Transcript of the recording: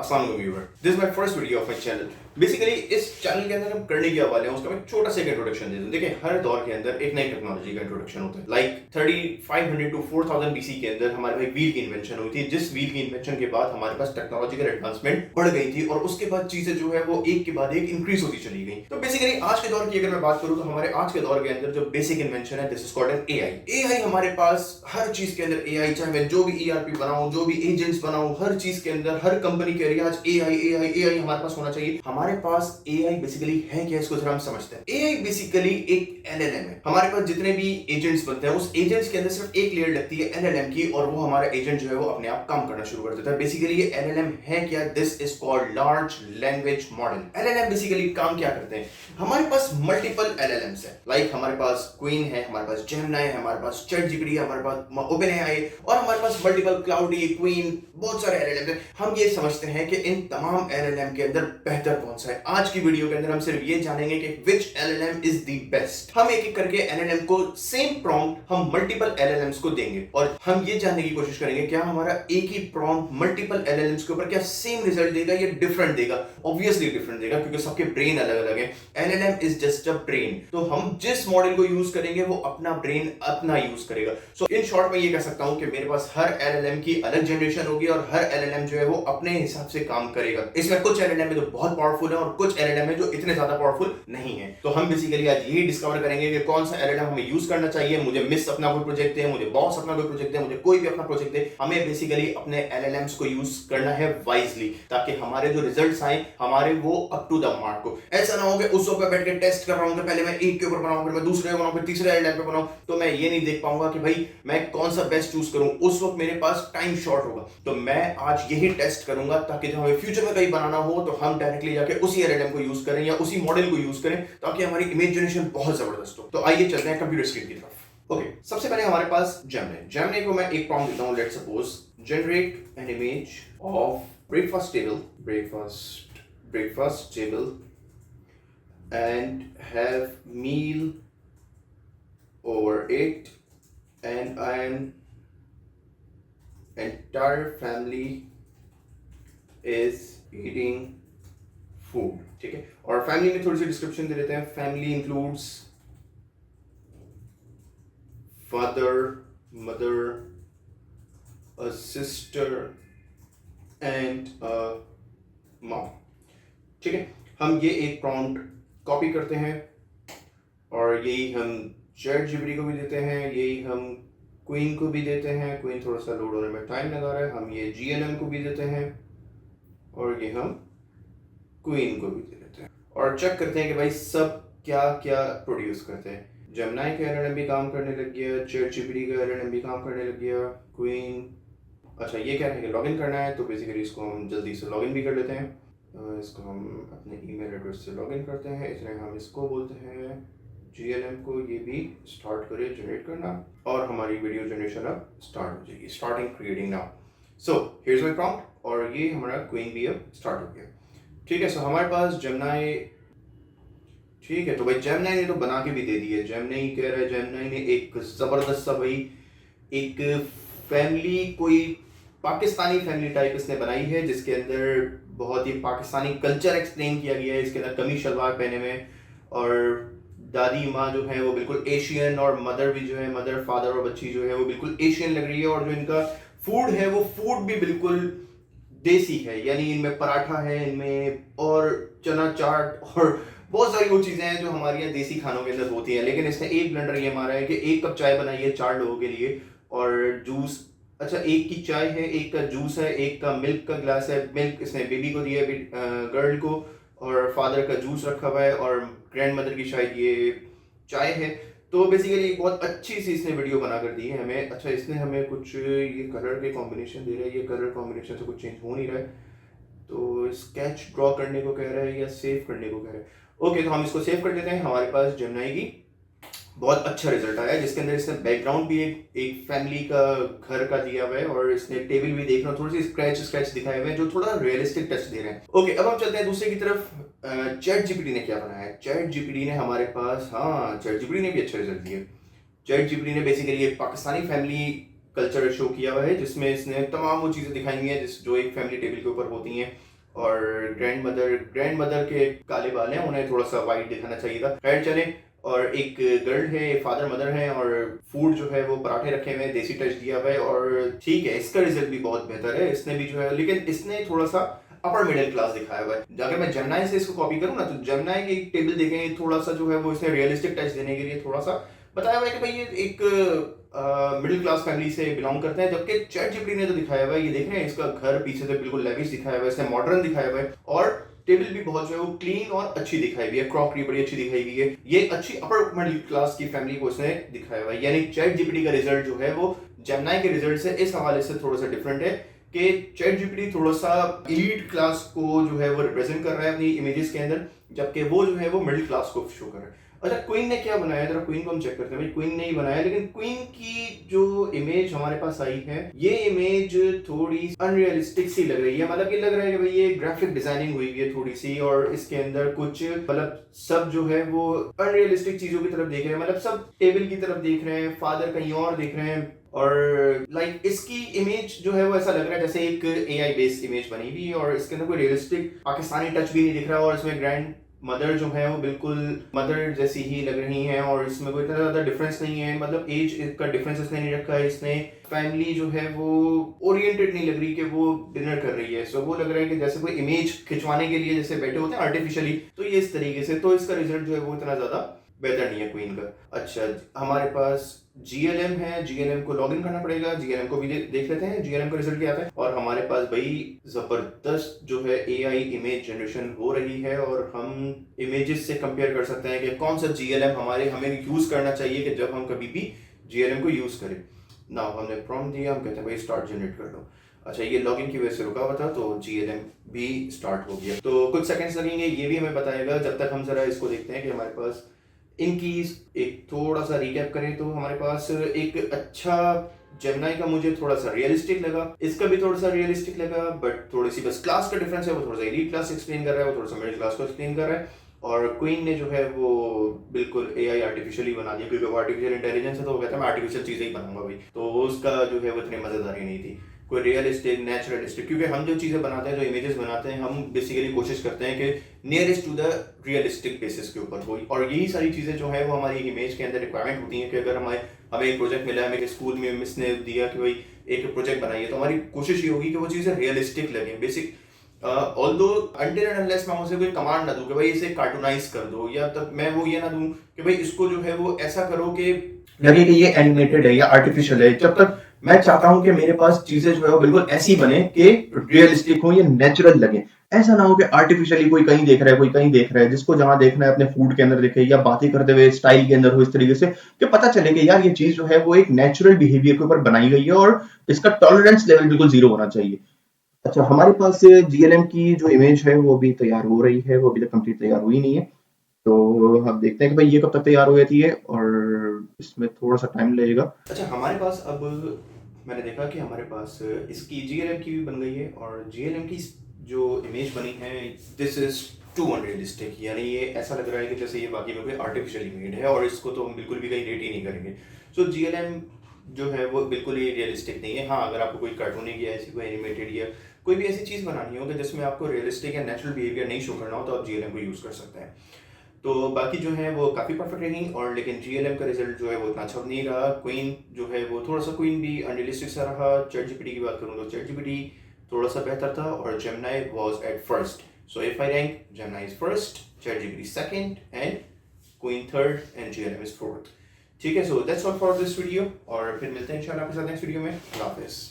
अस्सलाम वालेकुम viewer, this is my first video of my channel. Basically इस channel के अंदर हम करने क्या वाले हैं उसका मैं छोटा सा इंट्रोडक्शन दे दूं। देखिए, हर दौर के अंदर एक नई टेक्नोलॉजी का इंट्रोडक्शन होता है। लाइक 3500 टू 4000 बीसी के अंदर हमारे भाई व्हील की इन्वेंशन हुई थी, जिस व्हील की इन्वेंशन के बाद हमारे पास टेक्नोलॉजिकल एडवांसमेंट बढ़ गई थी और उसके बाद चीजें जो है वो एक के बाद एक इंक्रीज होती चली गई। तो बेसिकली आज के दौर की अगर मैं बात करूं तो हमारे आज के दौर के अंदर जो बेसिक इन्वेंशन है, this is called an AI. AI हमारे पास हर चीज के अंदर एआई, चाहे मैं जो भी ईआरपी बनाऊं, जो भी एजेंट्स बनाऊं, हर चीज के अंदर हर कंपनी कह रही है आज एआई एआई एआई हमारे पास होना चाहिए। हमारे पास एआई बेसिकली है क्या, इसको जरा हम समझते हैं। एआई बेसिकली एक एलएलएम है। हमारे पास जितने भी एजेंट्स बनते हैं उस एजेंट्स के अंदर सिर्फ एक लेयर लगती है एलएलएम की और वो हमारा एजेंट जो है वो अपने आप काम करना शुरू कर देता है। बेसिकली ये एलएलएम है क्या, this is called large language model. LLM basically काम क्या करते हैं, हमारे पास मल्टीपल एलएलएम्स है। लाइक हमारे पास क्वीन है, हमारे पास जेमिनी है, हमारे पास चैट जीपीटी है, हमारे पास ओपेनएआई है और हमारे पास मल्टीपल क्लाउडी, क्वीन, बहुत सारे एलएलएम है। हम ये समझते हैं कि इन तमाम एलएलएम के अंदर बेहतर कौन सा है। आज की वीडियो के अंदर हम सिर्फ ये जानेंगे कि विच एलएलएम इज द बेस्ट। हम एक एक करके एलएलएम को सेम प्रॉम्प्ट हम मल्टीपल एलएलएम्स को देंगे और हम ये जानने की कोशिश करेंगे क्या हमारा एक ही प्रॉम्प्ट मल्टीपल एलएलएम्स के ऊपर क्या सेम रिजल्ट देगा या डिफरेंट देगा। ऑब्वियसली डिफरेंट देगा क्योंकि सबके ब्रेन अलग अलग है। LLM is just a brain, तो हम जिस मॉडल को यूज करेंगे वो अपना ब्रेन अपना यूज करेगा। सो इन शॉर्ट में ये कह सकता हूं कि मेरे पास हर एलएलएम की अलग जनरेशन होगी और हर एलएलएम जो है वो अपने हिसाब से काम करेगा। इसमें कुछ एलएलएम है जो बहुत पावरफुल है और कुछ एलएलएम है जो इतने ज्यादा पावरफुल नहीं है। तो हम बेसिकली आज यही डिस्कवर करेंगे कि कौन सा एलएलएम हमें यूज करना चाहिए। मुझे मिस अपना कोई प्रोजेक्ट है, मुझे बॉस अपना कोई प्रोजेक्ट है, मुझे कोई भी अपना प्रोजेक्ट है, हमें बेसिकली अपने एलएलएम्स को यूज करना है वाइजली ताकि हमारे जो रिजल्ट्स आए हमारे वो अप टू द मार्क हो। ऐसा ना हो कि उस वक्त बैठ के टेस्ट कर रहा हूं तो पहले मैं एक के ऊपर बनाऊं, फिर मैं दूसरे बनाऊं, फिर तीसरे एलएलएम पे बनाऊं, तो मैं ये नहीं देख पाऊंगा कि भाई मैं कौन सा बेस्ट चूज करूं। उस वक्त मेरे पास टाइम शॉर्ट होगा। तो मैं आज यही टेस्ट करूंगा ताकि जब हमें फ्यूचर में कहीं बनाना हो तो हम डायरेक्टली जाके उसी एलएलएम को यूज करें या उसी मॉडल को यूज करें ताकि हमारी इमेज जनरेशन बहुत जबरदस्त हो। तो आइए चलते हैं कंप्यूटर स्क्रीन की तरफ। ओके, सबसे पहले हमारे पास जेमिनी को मैं एक प्रॉम्प्ट देता हूं। Let's suppose generate an image of breakfast table and have meal over it and an entire family is eating food। ठीक है, और फैमिली में थोड़ी सी डिस्क्रिप्शन दे देते हैं। Family includes father, mother, a sister and a mom। ठीक है, हम ये एक प्रॉम्प्ट कॉपी करते हैं और यही हम चैट जीपीटी को भी देते हैं, यही हम क्वीन को भी देते हैं। क्वीन थोड़ा सा लोड होने में टाइम लगा रहा है। हम ये जीएनएम को भी देते हैं और ये हम क्वीन को भी दे देते हैं और चेक करते हैं कि भाई सब क्या क्या प्रोड्यूस करते हैं। जेमिनी का एलएलएम भी काम करने लग गया, चैट जीपीटी का एलएलएम भी काम करने लग गया, क्वीन। अच्छा, ये कह रहे हैं कि लॉगिन करना है, तो बेसिकली इसको हम जल्दी से लॉगिन भी कर लेते हैं। इसको हम अपने ईमेल एड्रेस से लॉगिन करते हैं। इसलिए हम इसको बोलते हैं जीएलएम को ये भी स्टार्ट करिए जनरेट करना और हमारी वीडियो जनरेशन अब स्टार्ट हो जाएगी। Starting creating now. So here's my prompt और ये हमारा क्वीन भी अब स्टार्ट हो गया। ठीक है, सो हमारे पास जेमिनी। ठीक है, तो भाई जेमिनी ने तो बना के भी दे दी है। जेमिनी कह रहा है, जेमिनी ने एक जबरदस्त सा भाई एक फैमिली, कोई पाकिस्तानी फैमिली टाइप इसने बनाई है जिसके अंदर बहुत ही पाकिस्तानी कल्चर एक्सप्लेन किया गया है। इसके अंदर कमीज शलवार पहने में और दादी माँ जो है वो बिल्कुल एशियन और मदर भी जो है, मदर फादर और बच्ची जो है वो बिल्कुल एशियन लग रही है और जो इनका फूड है वो फूड भी बिल्कुल देसी है। यानी इनमें पराठा है, इनमें और चना चाट और बहुत सारी वो चीज़ें हैं जो हमारे यहाँ देसी खानों के अंदर होती हैं। लेकिन इसने एक ब्लेंडर ये मारा है कि 1 कप चाय बनाई है 4 लोगों के लिए और जूस। अच्छा, एक की चाय है, एक का जूस है, एक का मिल्क का ग्लास है। मिल्क इसने बेबी को दिया है, गर्ल को, और फादर का जूस रखा हुआ है और ग्रैंड मदर की शायद ये चाय है। तो बेसिकली बहुत अच्छी सी इसने वीडियो बना कर दी है हमें। अच्छा, इसने हमें कुछ ये कलर के कॉम्बिनेशन दे रहा है, ये कलर कॉम्बिनेशन से कुछ चेंज हो नहीं रहा है, तो स्केच ड्रॉ करने को कह रहा है या सेव करने को कह रहा है। ओके, तो हम इसको सेव कर देते हैं। हमारे पास जेमिनी की बहुत अच्छा रिजल्ट आया जिसके अंदर इसने बैकग्राउंड भी एक फैमिली का घर का दिया हुआ है और इसने टेबल भी देखना थोड़ी सी स्क्रैच दिखाए हुए हैं जो थोड़ा रियलिस्टिक टच दे रहे हैं। ओके, अब हम चलते हैं दूसरे की तरफ। चैट जीपीटी ने क्या बनाया है। चैट जीपीटी ने हमारे पास, हाँ, चैट जीपीटी ने भी अच्छा रिजल्ट दिया। चैट जीपीटी ने बेसिकली एक पाकिस्तानी फैमिली कल्चर शो किया हुआ है जिसमें इसने तमाम वो चीज़ें दिखाई हुई हैं जो एक फैमिली टेबल के ऊपर होती हैं। और ग्रैंड मदर के काले बाल हैं, उन्हें थोड़ा सा वाइट दिखाना चाहिए था। खैर चले। और एक गर्ल है, फादर मदर है, और फूड जो है वो पराठे रखे हुए हैं, देसी टच दिया हुआ है, और ठीक है, इसका रिजल्ट भी बहुत बेहतर है। इसने भी जो है, लेकिन इसने थोड़ा सा अपर मिडिल क्लास दिखाया हुआ है। अगर मैं जेमिनी से इसको कॉपी करूँ ना, तो जेमिनी की टेबल देखेंगे, थोड़ा सा जो है वो इसने रियलिस्टिक टच देने के लिए थोड़ा सा बताया हुआ है कि भाई ये एक मिडिल क्लास फैमिली से बिलोंग करते हैं। जबकि चैट जीपीटी ने तो दिखाया हुआ है, ये देख रहे हैं, इसका घर पीछे से बिल्कुल लेविश दिखाया हुआ है, इसने मॉडर्न दिखाया हुआ है, और टेबल भी बहुत जो है वो क्लीन और अच्छी दिखाई हुई है, क्रॉकरी बड़ी अच्छी दिखाई हुई है। ये अच्छी अपर मिडिल क्लास की फैमिली को इसने दिखाया हुआ है। यानी चैट जीपीटी का रिजल्ट जो है वो जेमिनी के रिजल्ट से इस हवाले से थोड़ा सा डिफरेंट है कि चैट जीपीटी थोड़ा सा एलीट क्लास को जो है वो रिप्रेजेंट कर रहा है अपनी इमेजेस के अंदर, जबकि वो जो है वो मिडिल क्लास को शो कर रहा है। अच्छा, क्वीन ने क्या बनाया, जरा क्वीन को हम चेक करते हैं। भाई क्वीन ने ही बनाया, लेकिन क्वीन की जो इमेज हमारे पास आई है, ये इमेज थोड़ी अनरियलिस्टिक सी लग रही है। मतलब ये लग रहा है कि भाई ये ग्राफिक डिजाइनिंग हुई है थोड़ी सी, और इसके अंदर कुछ मतलब सब जो है वो अनरियलिस्टिक चीजों की तरफ देख रहे हैं। मतलब सब टेबल की तरफ देख रहे हैं, फादर कहीं और देख रहे हैं, और लाइक इसकी इमेज जो है वो ऐसा लग रहा है जैसे एक एआई बेस्ड इमेज बनी हुई है, और इसके अंदर कोई रियलिस्टिक पाकिस्तानी टच भी नहीं दिख रहा, और इसमें ग्रैंड मदर जो है वो बिल्कुल मदर जैसी ही लग रही हैं, और इसमें कोई इतना ज्यादा डिफरेंस नहीं है। मतलब एज का डिफरेंस इसने नहीं रखा है। इसने फैमिली जो है वो ओरिएंटेड नहीं लग रही कि वो डिनर कर रही है। सो वो लग रहा है कि जैसे कोई इमेज खिंचवाने के लिए जैसे बैठे होते हैं आर्टिफिशियली, तो ये इस तरीके से। तो इसका रिजल्ट जो है वो इतना ज्यादा बेहतर नहीं है क्वीन का। अच्छा, हमारे पास जीएलएम है, जीएलएम को लॉगिन करना पड़ेगा, जीएलएम को भी देख लेते हैं जीएलएम का रिजल्ट क्या आता है। और हमारे पास भाई जबरदस्त जो है एआई इमेज जनरेशन हो रही है, और हम इमेजेस से कंपेयर कर सकते हैं कि कौन सा जीएलएम हमें यूज करना चाहिए कि जब हम कभी भी जीएलएम को यूज करें। ना हमने प्रॉम्प्ट दिया, हम कहते हैं भाई स्टार्ट जनरेट कर लो। अच्छा, ये लॉगिन की वजह से रुका हुआ था, तो जीएलएम भी स्टार्ट हो गया। तो कुछ सेकंड्स लगेंगे, ये भी हमें बताएगा। जब तक हम जरा इसको देखते हैं कि हमारे पास इनकी एक थोड़ा सा रिकैप करें, तो हमारे पास एक अच्छा जेमिनी का मुझे थोड़ा सा रियलिस्टिक लगा, इसका भी थोड़ा सा रियलिस्टिक लगा, बट थोड़ी सी बस क्लास का डिफरेंस है। वो थोड़ा सा एलीट क्लास एक्सप्लेन कर रहा है, वो थोड़ा सा मिडिल क्लास को एक्सप्लेन कर रहा है। और क्वीन ने जो है वो बिल्कुल एआई आर्टिफिशियली बना दिया, क्योंकि वो आर्टिफिशियल इंटेलिजेंस है, तो वो कहता है मैं आर्टिफिशियल चीजें ही बनाऊंगा भाई। तो उसका जो है वो इतनी मजेदारी नहीं थी, कोई रियलिस्टिक नेचुरलिस्टिक। क्योंकि हम जो चीज़ें बनाते हैं, जो इमेजेस बनाते हैं, हम बेसिकली कोशिश करते हैं कि nearest to the realistic basis के ऊपर हो। और यही सारी चीज़ें जो है वो हमारी इमेज के अंदर रिक्वायरमेंट होती हैं कि अगर हमें एक प्रोजेक्ट मिला है, हमें स्कूल में मिस ने दिया कि भाई एक प्रोजेक्ट बनाइए, तो हमारी कोशिश ये होगी कि वो चीज़ें रियलिस्टिक लगे। Basic although until and unless मैं उसे कोई कमांड ना दूं कि भाई इसे कार्टूनाइज कर दो, या तब मैं वो ये ना दूं कि भाई इसको जो है वो ऐसा करो कि लगे कि ये एनिमेटेड है या आर्टिफिशियल है। जब तक मैं चाहता हूं कि मेरे पास चीजें जो है वो बिल्कुल ऐसी बने कि रियलिस्टिक हो, ये नेचुरल लगे। ऐसा ना हो कि आर्टिफिशियली कोई कहीं देख रहा है, कोई कहीं देख रहा है, जिसको जहां देखना है अपने फूड के अंदर देखे, या बातें करते हुए स्टाइल के अंदर हो, इस तरीके से कि पता चले कि यार ये चीज जो है वो एक नेचुरल बिहेवियर के ऊपर बनाई गई है, और इसका टॉलरेंस लेवल बिल्कुल जीरो होना चाहिए। अच्छा, हमारे पास जीएलएम की जो इमेज है वो भी तैयार हो रही है, वो अभी तक कंप्लीट तैयार हुई नहीं है। तो हम देखते हैं कि भाई ये कब तक तैयार हो जाती है, और इसमें थोड़ा सा टाइम लगेगा। अच्छा, हमारे पास अब मैंने देखा कि हमारे पास इसकी जीएलएम की भी बन गई है, और जीएलएम की जो इमेज बनी है, दिस इज टू अनरियलिस्टिक। यानी ये ऐसा लग रहा है कि जैसे ये बाकी में कोई आर्टिफिशियल मेड है, और इसको तो हम बिल्कुल भी कहीं रेट ही नहीं करेंगे। सो जीएलएम जो है वो बिल्कुल ही रियलिस्टिक नहीं है। हाँ, अगर आपको कोई कार्टूनिक या ऐसी कोई एनिमेटेड या कोई भी ऐसी चीज़ बनानी हो कि जिसमें आपको रियलिस्टिक या नेचुरल बिहेवियर नहीं शो करना हो, तो आप जीएलएम को यूज़ कर सकते हैं। तो बाकी जो है वो काफ़ी परफेक्ट रही, और लेकिन जीएलएम का रिजल्ट जो है वो इतना अच्छा नहीं रहा। क्वीन जो है वो थोड़ा सा, क्वीन भी अनरियलिस्टिक सा रहा। चैट जीपीटी की बात करूँ तो चैट जीपीटी थोड़ा सा बेहतर था, और Gemini was at first. So if I rank, Gemini is first, chat GPT second, and queen third, and GLM is fourth. ठीक है, so that's all for this video, और फिर मिलते हैं इंशाल्लाह आपके साथ नेक्स्ट वीडियो में। अल्लाह हाफिज़।